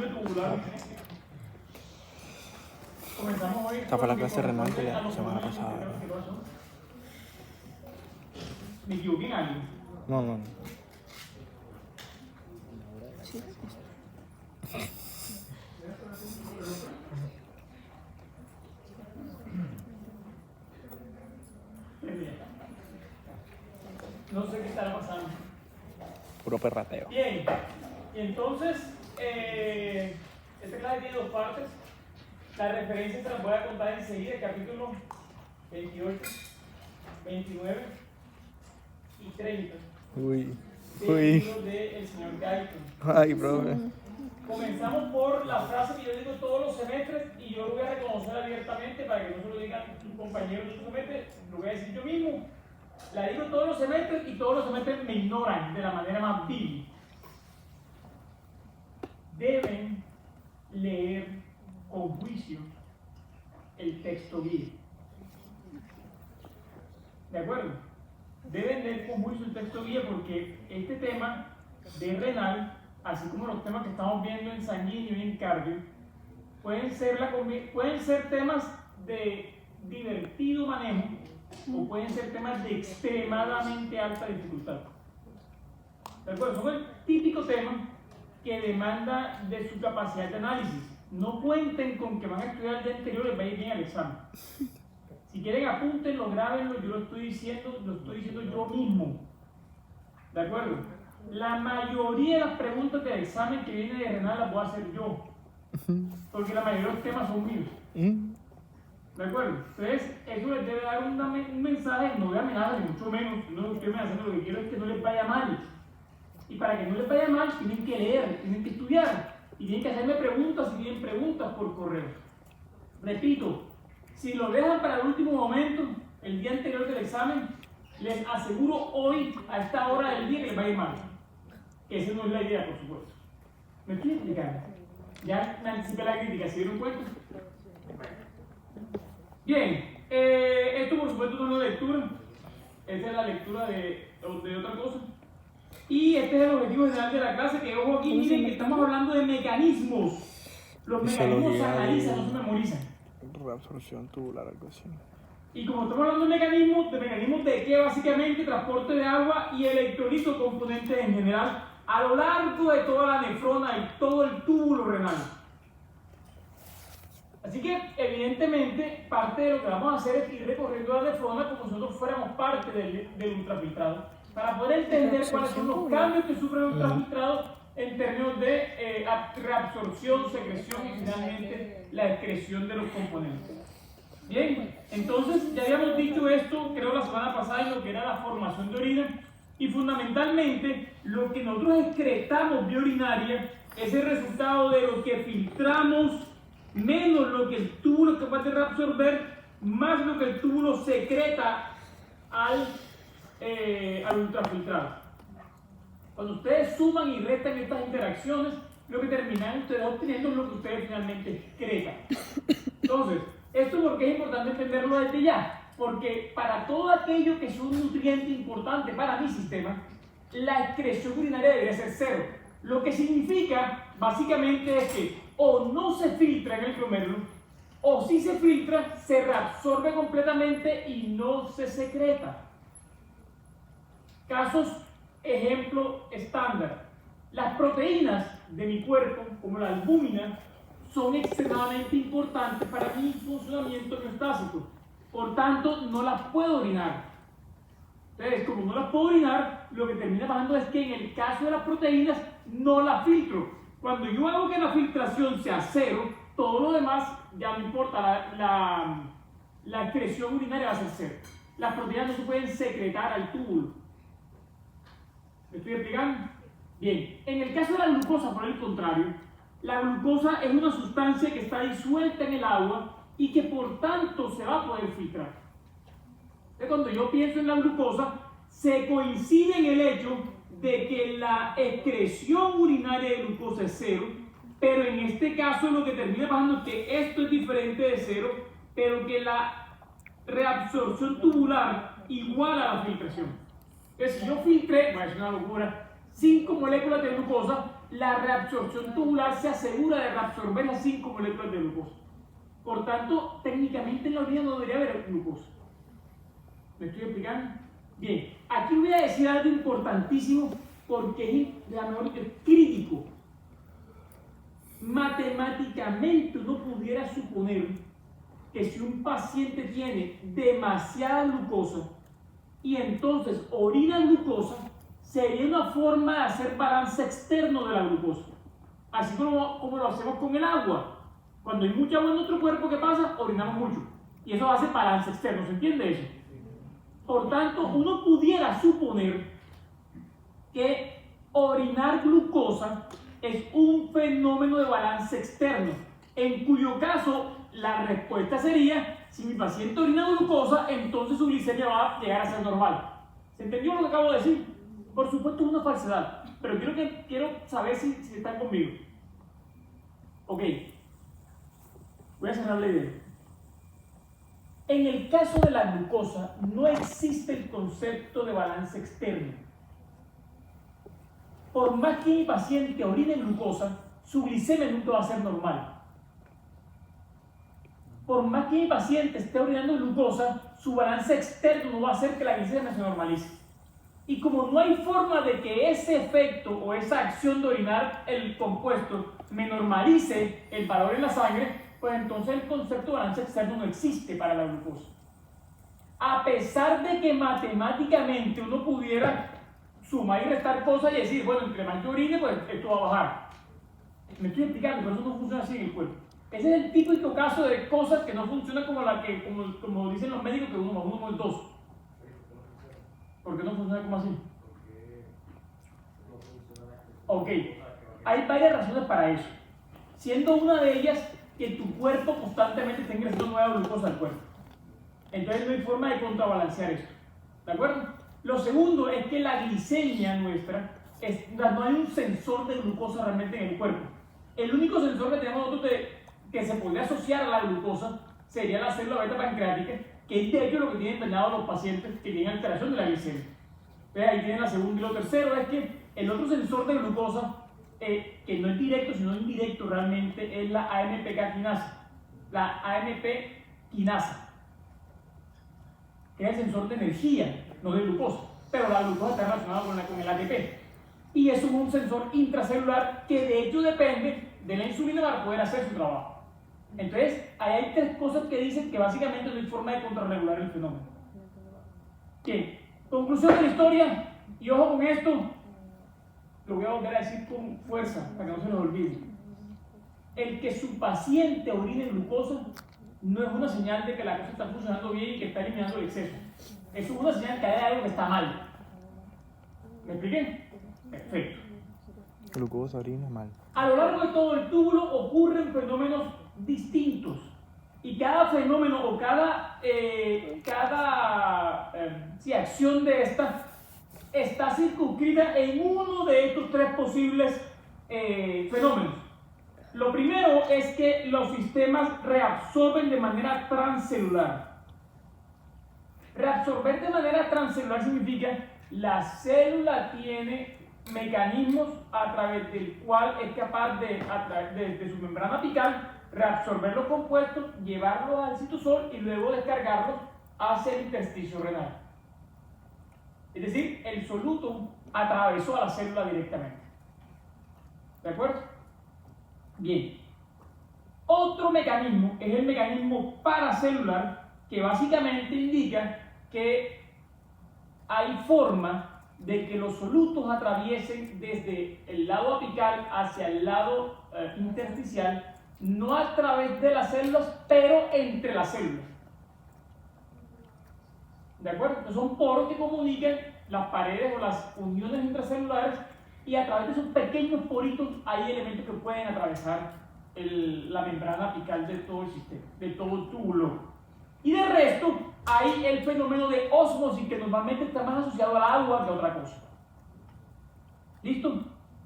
cambio tubular. Comenzamos hoy. Esta fue la clase renal de la semana pasada, ¿no? ¿Me equivoqué en algo? No. No sé qué estará pasando. Puro perrateo. Bien, y entonces, esta clase tiene dos partes. La referencia se las voy a contar enseguida, capítulo 28, 29 y 30. Uy. Del libro del señor Guyton. Ay, profe. Comenzamos por la frase que yo digo todos los semestres y yo lo voy a reconocer abiertamente para que no se lo digan tus compañeros de otros semestres, lo voy a decir yo mismo. La digo todos los semestres y todos los semestres me ignoran de la manera más vil. Deben leer con juicio el texto guía. ¿De acuerdo? Deben leer con juicio el texto guía porque este tema de renal, así como los temas que estamos viendo en sanguíneo y en cardio, pueden ser temas de divertido manejo o pueden ser temas de extremadamente alta dificultad. ¿De acuerdo? Son el típico tema que demanda de su capacidad de análisis. No cuenten con que van a estudiar el día anterior y les va a ir bien al examen. Si quieren apúntenlo, grábenlo, yo lo estoy diciendo yo mismo. ¿De acuerdo? La mayoría de las preguntas del examen que viene de renal las voy a hacer yo. Porque la mayoría de los temas son míos. ¿De acuerdo? Entonces, eso les debe dar un mensaje, no de amenaza, ni mucho menos. No, ustedes me hacen lo que quiero es que no les vaya mal. Y para que no les vaya mal, tienen que leer, tienen que estudiar. Y tienen que hacerme preguntas si tienen preguntas por correo. Repito, si lo dejan para el último momento, el día anterior del examen, les aseguro hoy, a esta hora del día, que les va a ir mal. Que esa no es la idea, por supuesto. ¿Me estoy explicando? Ya me anticipé la crítica, ¿se dieron cuenta? Bien, esto por supuesto no es una lectura. Esta es la lectura de otra cosa. Y este es el objetivo general de la clase, que ojo aquí, miren que estamos hablando de mecanismos. Los mecanismos se analizan, no se memorizan. Reabsorción tubular, algo así. Y como estamos hablando de mecanismos de qué básicamente transporte de agua y electrolitos componentes en general a lo largo de toda la nefrona y todo el túbulo renal. Así que evidentemente parte de lo que vamos a hacer es ir recorriendo la nefrona como si nosotros fuéramos parte del ultrafiltrado, para poder entender cuáles son los cambios que sufre el ultrafiltrado en términos de reabsorción, secreción y finalmente la excreción de los componentes. Bien, entonces ya habíamos dicho esto, creo la semana pasada, en lo que era la formación de orina, y fundamentalmente lo que nosotros excretamos vía urinaria es el resultado de lo que filtramos menos lo que el túbulo es capaz de reabsorber, más lo que el túbulo secreta al ultrafiltrado. Cuando ustedes suman y restan estas interacciones, lo que terminan ustedes obteniendo es lo que ustedes finalmente excretan. Entonces, esto porque es importante entenderlo desde ya, porque para todo aquello que es un nutriente importante para mi sistema, la excreción urinaria debería ser cero. Lo que significa, básicamente, es que o no se filtra en el glomérulo, o si se filtra, se reabsorbe completamente y no se secreta. Casos, ejemplo estándar. Las proteínas de mi cuerpo, como la albúmina, son extremadamente importantes para mi funcionamiento homeostásico. Por tanto, no las puedo orinar. Entonces, como no las puedo orinar, lo que termina pasando es que en el caso de las proteínas, no las filtro. Cuando yo hago que la filtración sea cero, todo lo demás ya no importa, la excreción urinaria va a ser cero. Las proteínas no se pueden secretar al túbulo. ¿Me estoy explicando? Bien, en el caso de la glucosa, por el contrario, la glucosa es una sustancia que está disuelta en el agua y que por tanto se va a poder filtrar. Entonces, cuando yo pienso en la glucosa, se coincide en el hecho de que la excreción urinaria de glucosa es cero, pero en este caso lo que termina pasando es que esto es diferente de cero, pero que la reabsorción tubular iguala a la filtración. Entonces, si yo filtré, es una locura, 5 moléculas de glucosa, la reabsorción tubular se asegura de reabsorber las 5 moléculas de glucosa. Por tanto, técnicamente en la orina no debería haber glucosa. ¿Me estoy explicando? Bien, aquí voy a decir algo importantísimo porque es crítico. Matemáticamente uno pudiera suponer que si un paciente tiene demasiada glucosa y entonces orina glucosa, sería una forma de hacer balance externo de la glucosa. Así como lo hacemos con el agua. Cuando hay mucha agua en nuestro cuerpo, ¿qué pasa? Orinamos mucho. Y eso hace balance externo, ¿se entiende eso? Por tanto, uno pudiera suponer que orinar glucosa es un fenómeno de balance externo, en cuyo caso la respuesta sería, si mi paciente orina glucosa, entonces su glicemia va a llegar a ser normal. ¿Se entendió lo que acabo de decir? Por supuesto es una falsedad, pero quiero saber si están conmigo. Ok, voy a cerrar la idea. En el caso de la glucosa, no existe el concepto de balance externo. Por más que mi paciente orine glucosa, su glicemia nunca va a ser normal. Por más que mi paciente esté orinando glucosa, su balance externo no va a hacer que la glicemia se normalice. Y como no hay forma de que ese efecto o esa acción de orinar el compuesto me normalice el valor en la sangre, pues entonces el concepto de balance externo no existe para la glucosa. A pesar de que matemáticamente uno pudiera sumar y restar cosas y decir, bueno, entre más yo orine, pues esto va a bajar. Me estoy explicando, pero eso no funciona así en el cuerpo. Ese es el típico caso de cosas que no funcionan como dicen los médicos, que 1 más 1 es 2. ¿Por qué no funciona como así? Ok, hay varias razones para eso. Siendo una de ellas que tu cuerpo constantemente esté ingresando nueva glucosa al cuerpo. Entonces no hay forma de contrabalancear esto. ¿De acuerdo? Lo segundo es que la glicemia nuestra, no hay un sensor de glucosa realmente en el cuerpo. El único sensor que tenemos nosotros que se podría asociar a la glucosa sería la célula beta pancreática, que es de hecho lo que tienen dañado los pacientes que tienen alteración de la glicemia. Entonces ahí tienen la segunda. Y lo tercero es que el otro sensor de glucosa, que no es directo sino indirecto realmente, es la AMPK quinasa. La AMP quinasa, que es el sensor de energía, no de glucosa, pero la glucosa está relacionada con el ATP. Y eso es un sensor intracelular que de hecho depende de la insulina para poder hacer su trabajo. Entonces, ahí hay 3 cosas que dicen que básicamente no hay forma de contrarregular el fenómeno. Bien, conclusión de la historia, y ojo con esto, lo voy a volver a decir con fuerza para que no se nos olvide. El que su paciente orine glucosa no es una señal de que la cosa está funcionando bien y que está eliminando el exceso. Eso es una señal que hay algo que está mal. ¿Me expliqué? Perfecto. Glucosa, orina, mal. A lo largo de todo el túbulo ocurren fenómenos distintos y cada fenómeno o cada acción de esta está circunscrita en uno de estos 3 posibles fenómenos. Lo primero es que los sistemas reabsorben de manera transcelular. Reabsorber de manera transcelular significa la célula tiene mecanismos a través del cual es capaz de, a través de su membrana apical, reabsorber los compuestos, llevarlos al citosol y luego descargarlos hacia el intersticio renal. Es decir, el solutum atravesó a la célula directamente. ¿De acuerdo? Bien. Otro mecanismo es el mecanismo paracelular, que básicamente indica que hay forma de que los solutos atraviesen desde el lado apical hacia el lado intersticial, no a través de las células, pero entre las células. ¿De acuerdo? Entonces son poros que comunican las paredes o las uniones intracelulares, y a través de esos pequeños poritos hay elementos que pueden atravesar la membrana apical de todo el sistema, de todo el túbulo. Y de resto, hay el fenómeno de ósmosis, que normalmente está más asociado al agua que a otra cosa. ¿Listo?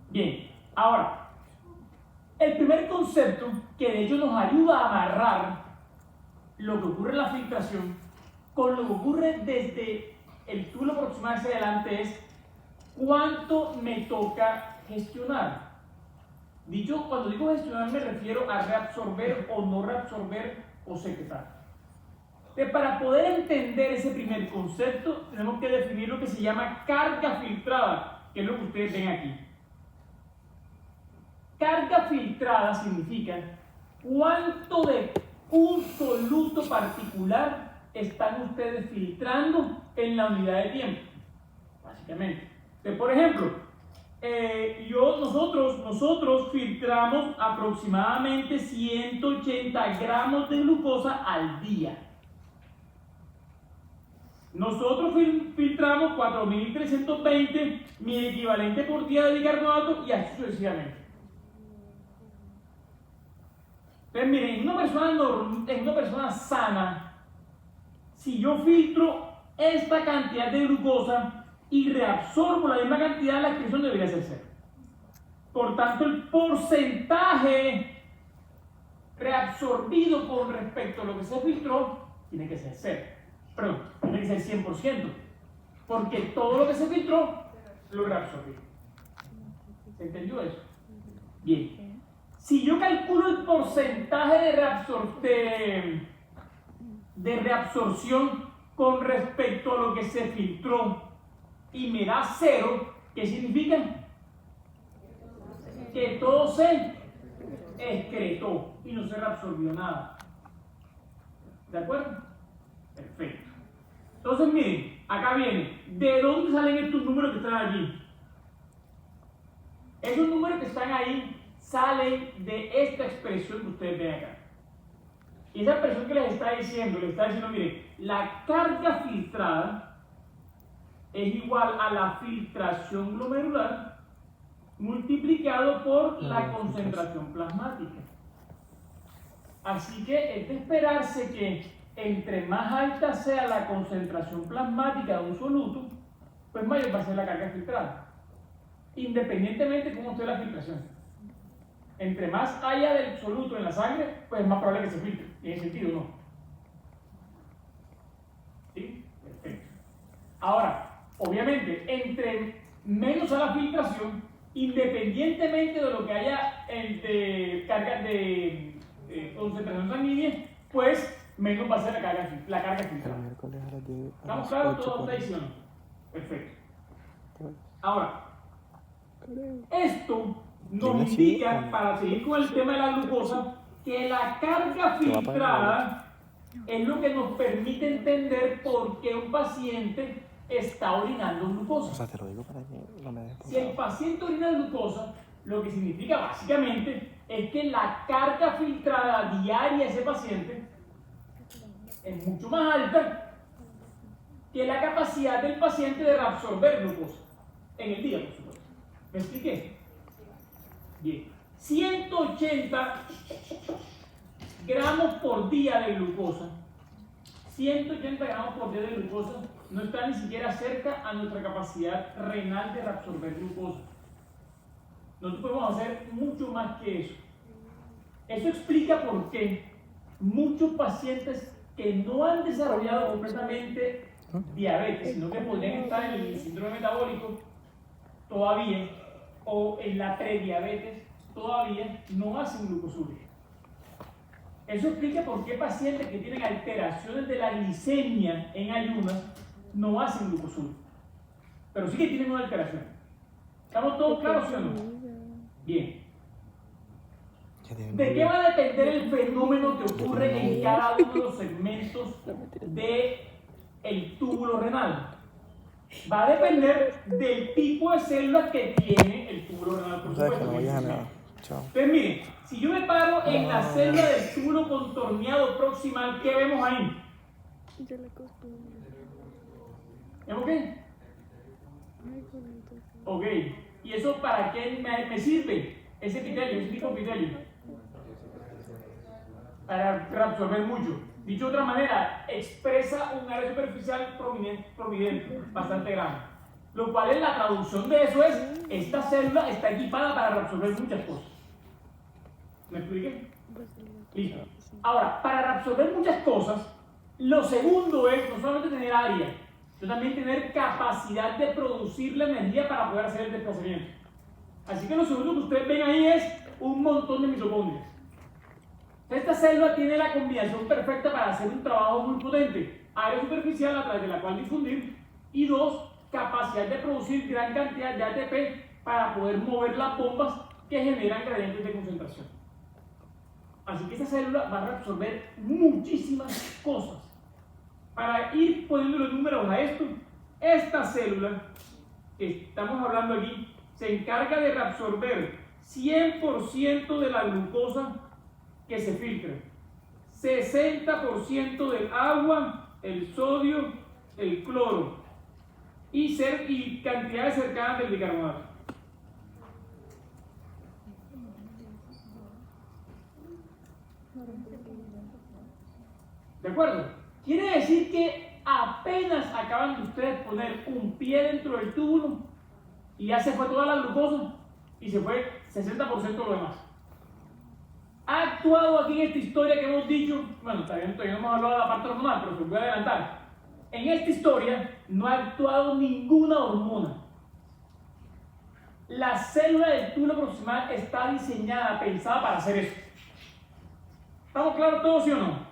Bien, ahora, el primer concepto que de hecho nos ayuda a amarrar lo que ocurre en la filtración con lo que ocurre desde el túbulo proximal hacia adelante es cuánto me toca gestionar. Cuando digo gestionar me refiero a reabsorber o no reabsorber o secretar. Para poder entender ese primer concepto, tenemos que definir lo que se llama carga filtrada, que es lo que ustedes ven aquí. Carga filtrada significa cuánto de un soluto particular están ustedes filtrando en la unidad de tiempo, básicamente. Entonces, por ejemplo, nosotros filtramos aproximadamente 180 gramos de glucosa al día. Nosotros filtramos 4.320 mil equivalente por día de bicarbonato y así sucesivamente. Entonces, miren, en una persona sana, si yo filtro esta cantidad de glucosa y reabsorbo la misma cantidad, la expresión debería ser cero. Por tanto, el porcentaje reabsorbido con respecto a lo que se filtró tiene que ser cero. Perdón, tiene que ser 100%, porque todo lo que se filtró lo reabsorbió. ¿Se entendió eso? Bien. Si yo calculo el porcentaje de reabsorción con respecto a lo que se filtró y me da cero, ¿qué significa? Que todo se excretó y no se reabsorbió nada. ¿De acuerdo? Perfecto. Entonces, miren, acá viene. ¿De dónde salen estos números que están allí? Esos números que están ahí salen de esta expresión que ustedes ven acá. Y esa expresión que les está diciendo, miren, la carga filtrada es igual a la filtración glomerular multiplicado por la concentración plasmática. Así que es de esperarse que entre más alta sea la concentración plasmática de un soluto, pues mayor va a ser la carga filtrada, independientemente de cómo esté la filtración. Entre más haya del soluto en la sangre, pues es más probable que se filtre. ¿Tiene sentido o no? ¿Sí? Perfecto. Ahora, obviamente, entre menos a la filtración, independientemente de lo que haya de carga de concentración sanguínea, pues menos va a ser la carga filtrada. ¿Estamos claros? ¿Todo está diciendo? Perfecto. Ahora, esto nos indica, para seguir con el tema de la glucosa, que la carga filtrada es lo que nos permite entender por qué un paciente está orinando glucosa. O sea, te lo digo para que no me des. Si el paciente orina glucosa, lo que significa básicamente es que la carga filtrada diaria de ese paciente es mucho más alta que la capacidad del paciente de reabsorber glucosa en el día, por supuesto. ¿Me expliqué? Bien. 180 gramos por día de glucosa. 180 gramos por día de glucosa no está ni siquiera cerca a nuestra capacidad renal de reabsorber glucosa. Nosotros podemos hacer mucho más que eso. Eso explica por qué muchos pacientes que no han desarrollado completamente diabetes, sino que podrían estar en el síndrome metabólico todavía, o en la prediabetes todavía, no hacen glucosuria. Eso explica por qué pacientes que tienen alteraciones de la glicemia en ayunas no hacen glucosuria, pero sí que tienen una alteración. ¿Estamos todos claros, sí o no? Bien. ¿De qué va a depender el fenómeno que ocurre en cada uno de los segmentos del túbulo renal? Va a depender del tipo de células que tiene el túbulo renal, por supuesto. Entonces, miren, si yo me paro en la célula del túbulo contorneado proximal, ¿qué vemos ahí? ¿Vemos qué? Ok. ¿Y eso para qué me sirve? Ese epitelio, ese tipo de epitelio. Para reabsorber mucho. Dicho de otra manera, expresa un área superficial prominente, bastante grande. Lo cual en la traducción de eso es, esta célula está equipada para reabsorber muchas cosas. ¿Me expliqué? Listo. Ahora, para reabsorber muchas cosas, lo segundo es no solamente tener área, sino también tener capacidad de producir la energía para poder hacer el desplazamiento. Así que lo segundo que ustedes ven ahí es un montón de mitocondrias. Esta célula tiene la combinación perfecta para hacer un trabajo muy potente. Área superficial a través de la cual difundir. Y dos, capacidad de producir gran cantidad de ATP para poder mover las bombas que generan gradientes de concentración. Así que esta célula va a reabsorber muchísimas cosas. Para ir poniendo los números a esto, esta célula que estamos hablando aquí se encarga de reabsorber 100% de la glucosa que se filtra, 60% del agua, el sodio, el cloro y cantidades cercanas del bicarbonato. ¿De acuerdo? Quiere decir que apenas acaban de ustedes poner un pie dentro del túbulo y ya se fue toda la glucosa y se fue 60% de lo demás. Ha actuado aquí en esta historia que hemos dicho, bueno, todavía no hemos hablado de la parte hormonal, pero se voy a adelantar. En esta historia no ha actuado ninguna hormona. La célula del túbulo proximal está diseñada, pensada para hacer eso. ¿Estamos claros todos, sí o no?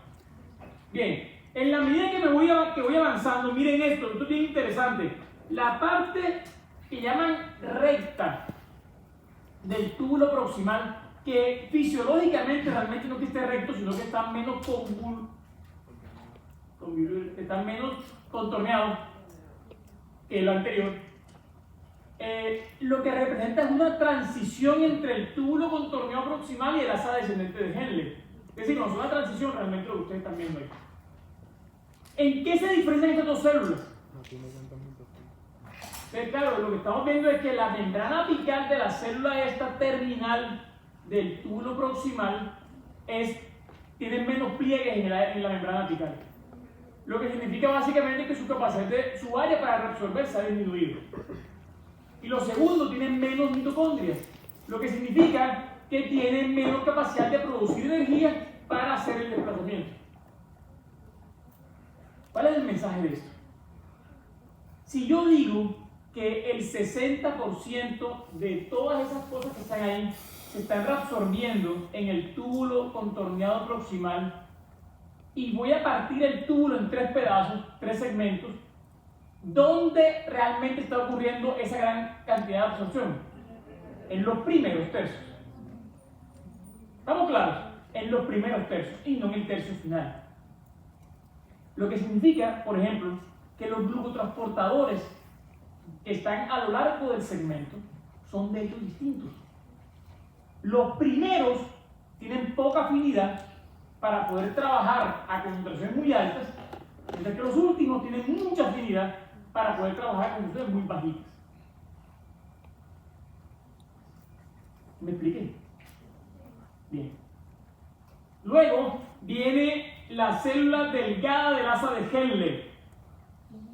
Bien, en la medida que voy avanzando, miren esto es bien interesante. La parte que llaman recta del túbulo proximal, que fisiológicamente realmente no es que esté recto, sino que está menos contorneado que lo anterior. Lo que representa es una transición entre el túbulo contorneado proximal y el asa descendente de Henle. Es decir, no es una transición realmente lo que ustedes están viendo ahí. ¿En qué se diferencian estas dos células? Claro, lo que estamos viendo es que la membrana apical de la célula esta terminal del túbulo proximal tiene menos pliegues en la membrana apical. Lo que significa básicamente que su área para reabsorber se ha disminuido. Y lo segundo, tienen menos mitocondrias, lo que significa que tienen menos capacidad de producir energía para hacer el desplazamiento. ¿Cuál es el mensaje de esto? Si yo digo que el 60% de todas esas cosas que están ahí se están reabsorbiendo en el túbulo contorneado proximal y voy a partir el túbulo en 3 pedazos, 3 segmentos, ¿dónde realmente está ocurriendo esa gran cantidad de absorción? En los primeros tercios. ¿Estamos claros? En los primeros tercios y no en el tercio final. Lo que significa, por ejemplo, que los glucotransportadores que están a lo largo del segmento son de hechos distintos. Los primeros tienen poca afinidad para poder trabajar a concentraciones muy altas, mientras que los últimos tienen mucha afinidad para poder trabajar a concentraciones muy bajitas. ¿Me expliqué? Bien. Luego viene la célula delgada del asa de Henle.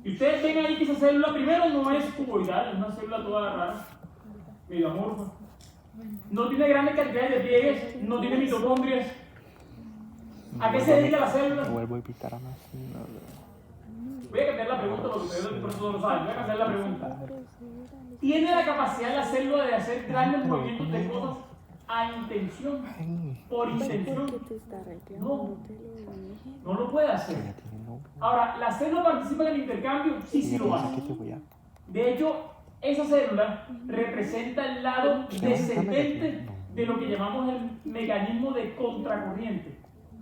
Y ustedes ven ahí que esa célula primero no es cuboidal, es una célula toda rara, medio amorfa. No tiene grandes cantidades de pliegues, no tiene mitocondrias. ¿A qué se dedica la célula? Vuelvo a invitar a más. Voy a cambiar la pregunta porque ustedes de pronto no lo saben. Voy a cambiar la pregunta. ¿Tiene la capacidad la célula de hacer grandes movimientos de cosas a intención? Por intención. No, no lo puede hacer. Ahora, ¿la célula participa en el intercambio? Sí, sí lo hace. De hecho, esa célula representa el lado descendente de lo que llamamos el mecanismo de contracorriente.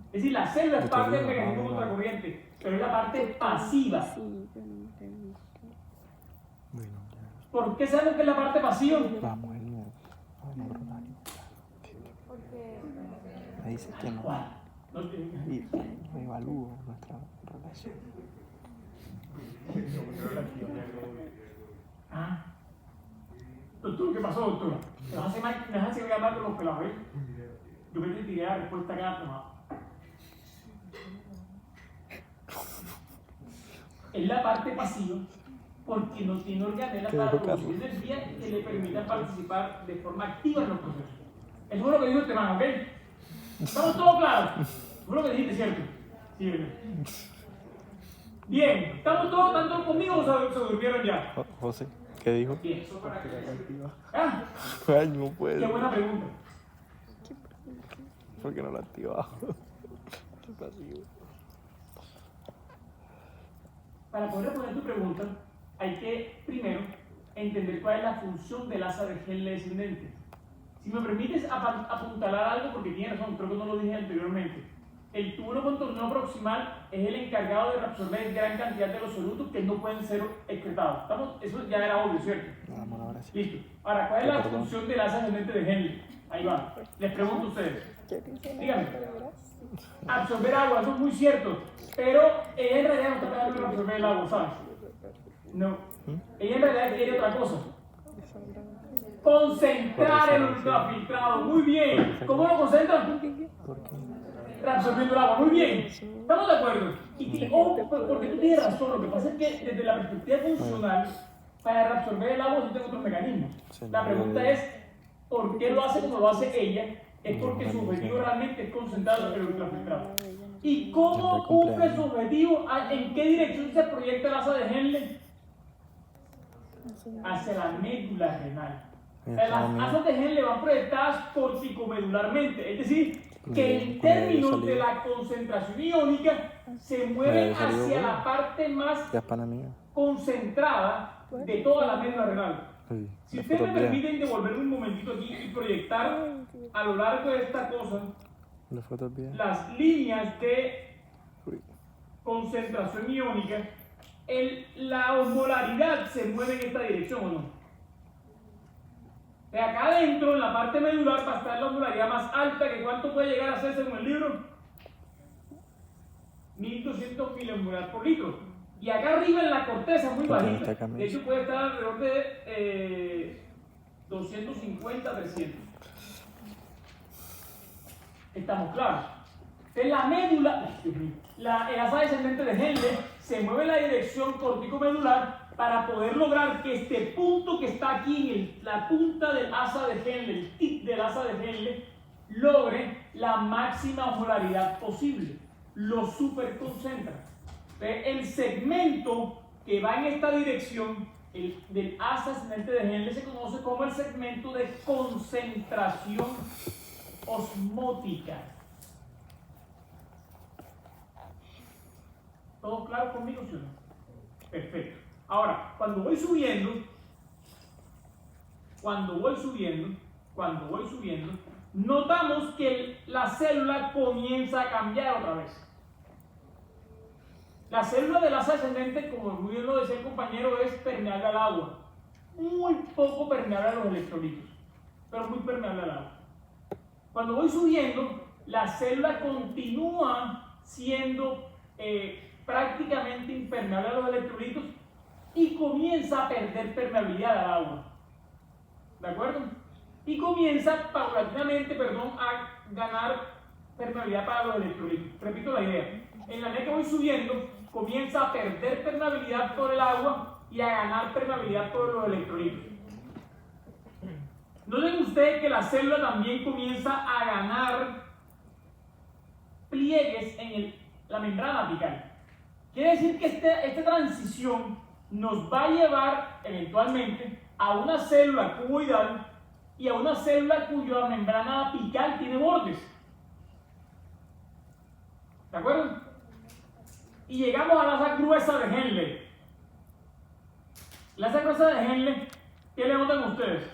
Es decir, la célula es parte del mecanismo contracorriente, pero es la parte pasiva. ¿Por qué sabemos que es la parte pasiva? Vamos, me dice que no. Y me evalúo nuestra relación. Doctor, ¿qué pasó, doctora? ¿Me vas a hacer llamar con los pelados, eh? Yo me tiré la respuesta acá. Es la parte pasiva porque no tiene organelas para producir energía que le permitan participar de forma activa en los procesos. Eso es lo que dijo este man, ¿ok? ¿Estamos todos claros? Eso es lo que dijiste, ¿cierto? Sí, ¿verdad? Bien, ¿estamos todos tanto conmigo o se durmieron ya? José, ¿qué dijo? Bien. Ay, no puedo. Qué buena pregunta. porque no lo he activado. Está así, güey. Para poder responder tu pregunta, hay que primero entender cuál es la función del asa de Henle descendente. Si me permites apuntalar algo, porque tienes razón, creo que no lo dije anteriormente. El túbulo contorneo proximal es el encargado de reabsorber gran cantidad de los solutos que no pueden ser excretados. Eso ya era obvio, ¿cierto? Vamos, ahora sí. Listo. Ahora, ¿cuál es la función del asa descendente de Henle? Ahí va. Les pregunto a ustedes. Díganme. Absorber agua, eso es muy cierto. Pero ella en realidad no está tratando de absorber el agua, ¿sabes? No. Ella en realidad quiere otra cosa. Concentrar el ultrafiltrado. Muy bien. ¿Cómo lo concentran? ¿Por qué? Reabsorbiendo el agua. Muy bien. ¿Estamos de acuerdo? Porque tú tienes razón. Lo que pasa es que desde la perspectiva funcional, para reabsorber el agua, tú tienes otros mecanismos. La pregunta es, ¿por qué lo hace como lo hace ella? Es porque su objetivo realmente es concentrar el ultrafiltrado. ¿Y cómo cumple su objetivo? ¿En qué dirección se proyecta el asa de Henle? Hacia la médula renal. Las asas de Henle van proyectadas corticomedularmente, es decir, que en términos de la concentración iónica se mueven hacia la parte más concentrada de toda la médula renal. Si ustedes me permiten devolverme un momentito aquí y proyectar a lo largo de esta cosa las líneas de concentración iónica, la osmolaridad se mueve en esta dirección, ¿o no? De acá adentro, en la parte medular, va a estar la osmolaridad más alta, que ¿cuánto puede llegar a ser según el libro? 1200 milimolar por litro. Y acá arriba en la corteza, muy bajita. De hecho, puede estar alrededor de 250, 300. ¿Estamos claros? Entonces la médula, el asa descendente de Henle se mueve en la dirección corticomedular para poder lograr que este punto que está aquí en la punta del asa de Henle, el tip del asa de Henle, logre la máxima osmolaridad posible. Lo superconcentra. Entonces, el segmento que va en esta dirección, del asa ascendente de Henle, se conoce como el segmento de concentración osmótica. ¿Todo claro conmigo, sí o no? Perfecto. Ahora, cuando voy subiendo, notamos que la célula comienza a cambiar otra vez. La célula del asa ascendente, como muy bien lo decía el compañero, es permeable al agua. Muy poco permeable a los electrolitos, pero muy permeable al agua. Cuando voy subiendo, la célula continúa siendo prácticamente impermeable a los electrolitos y comienza a perder permeabilidad al agua. ¿De acuerdo? Y comienza paulatinamente, a ganar permeabilidad para los electrolitos. Repito la idea. En la medida que voy subiendo, comienza a perder permeabilidad por el agua y a ganar permeabilidad por los electrolitos. Noten ustedes que la célula también comienza a ganar pliegues en la membrana apical. Quiere decir que esta transición nos va a llevar eventualmente a una célula cuboidal y a una célula cuya membrana apical tiene bordes. ¿De acuerdo? Y llegamos a la asa gruesa de Henle. La asa gruesa de Henle, ¿qué le notan ustedes?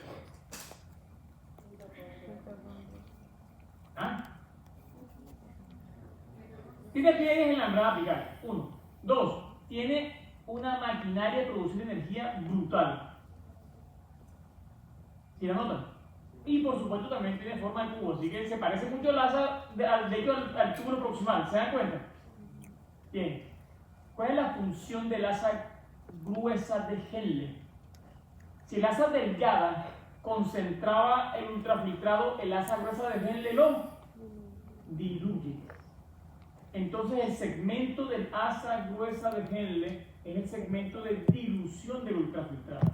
¿Ah? Tiene pliegues en la membrana apical. 1. 2. Tiene una maquinaria de producir energía brutal. ¿Sí la notan? Y por supuesto también tiene forma de cubo, así que se parece mucho al asa, de hecho al túbulo proximal. ¿Se dan cuenta? Bien. ¿Cuál es la función del asa gruesa de Henle? Si el asa delgada concentraba el ultrafiltrado, el asa gruesa de Henle lo diluye. Entonces el segmento del asa gruesa de Henle es el segmento de dilución del ultrafiltrado.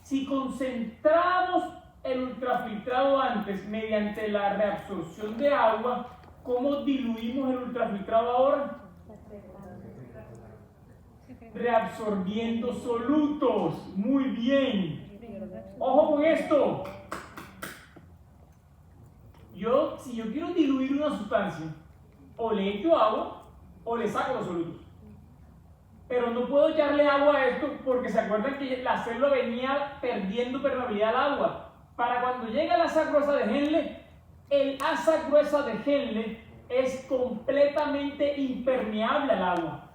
Si concentramos el ultrafiltrado antes mediante la reabsorción de agua, ¿cómo diluimos el ultrafiltrado ahora? Reabsorbiendo solutos. Muy bien. Ojo con esto. Si yo quiero diluir una sustancia, o le echo agua o le saco los solutos. Pero no puedo echarle agua a esto porque se acuerdan que la célula venía perdiendo permeabilidad al agua. Para cuando llega la asa gruesa de Henle, el asa gruesa de Henle es completamente impermeable al agua.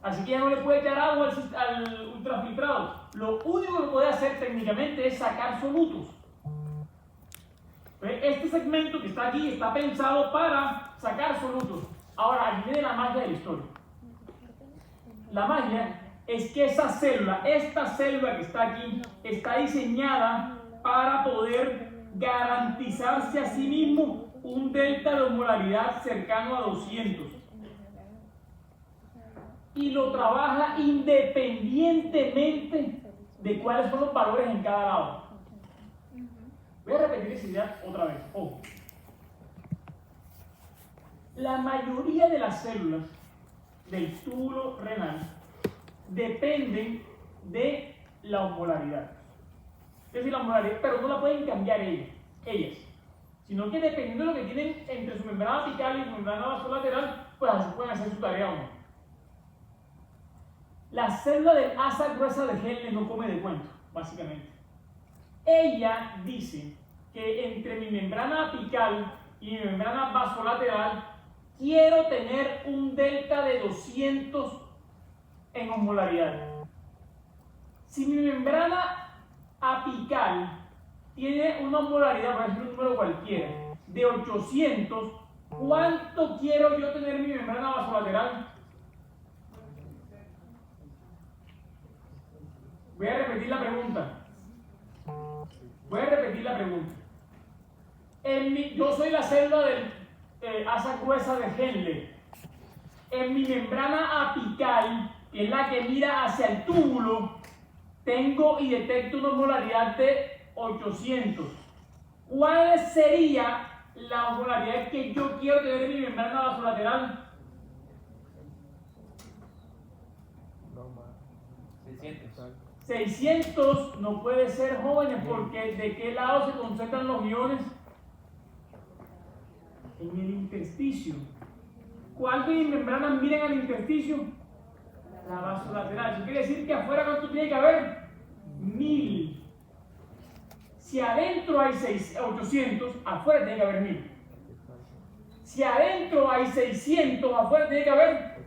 Así que ya no le puede echar agua al ultrafiltrado. Lo único que puede hacer técnicamente es sacar solutos. Este segmento que está aquí está pensado para sacar solutos. Ahora, aquí viene la magia de la historia. La magia es que esta célula que está aquí, está diseñada para poder garantizarse a sí mismo un delta de osmolaridad cercano a 200. Y lo trabaja independientemente de cuáles son los valores en cada lado. Voy a repetir esa idea otra vez. Ojo. La mayoría de las células del túbulo renal dependen de la osmolaridad. Es decir, la osmolaridad, pero no la pueden cambiar ellas. Sino que dependiendo de lo que tienen entre su membrana apical y su membrana vasolateral, pues así pueden hacer su tarea o no. La célula del asa gruesa de Henle no come de cuento, básicamente. Ella dice que entre mi membrana apical y mi membrana vasolateral quiero tener un delta de 200 en osmolaridad. Si mi membrana apical tiene una osmolaridad, por ejemplo, un número cualquiera, de 800, ¿cuánto quiero yo tener mi membrana vasolateral? Voy a repetir la pregunta. Yo soy la célula del asa gruesa de Henle. En mi membrana apical, que es la que mira hacia el túbulo, tengo y detecto una osmolaridad de 800. ¿Cuál sería la osmolaridad que yo quiero tener en mi membrana vasolateral? 600 no puede ser, jóvenes, porque ¿de qué lado se concentran los iones? En el intersticio. ¿Cuántas membranas miran al intersticio? La vasolateral. Eso quiere decir que afuera, ¿cuánto tiene que haber? 1000. Si adentro hay 800, afuera tiene que haber 1000. Si adentro hay 600, afuera tiene que haber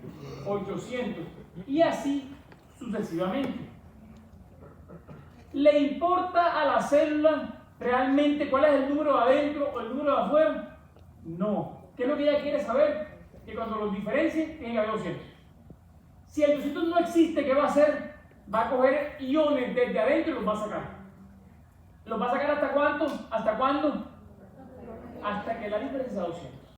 800. Y así sucesivamente. ¿Le importa a la célula realmente cuál es el número de adentro o el número de afuera? No. ¿Qué es lo que ella quiere saber? Que cuando los diferencie, tiene que haber 200. Si el 200 no existe, ¿qué va a hacer? Va a coger iones desde adentro y los va a sacar. ¿Los va a sacar hasta cuánto? ¿Hasta cuándo? Hasta que la diferencia sea 200.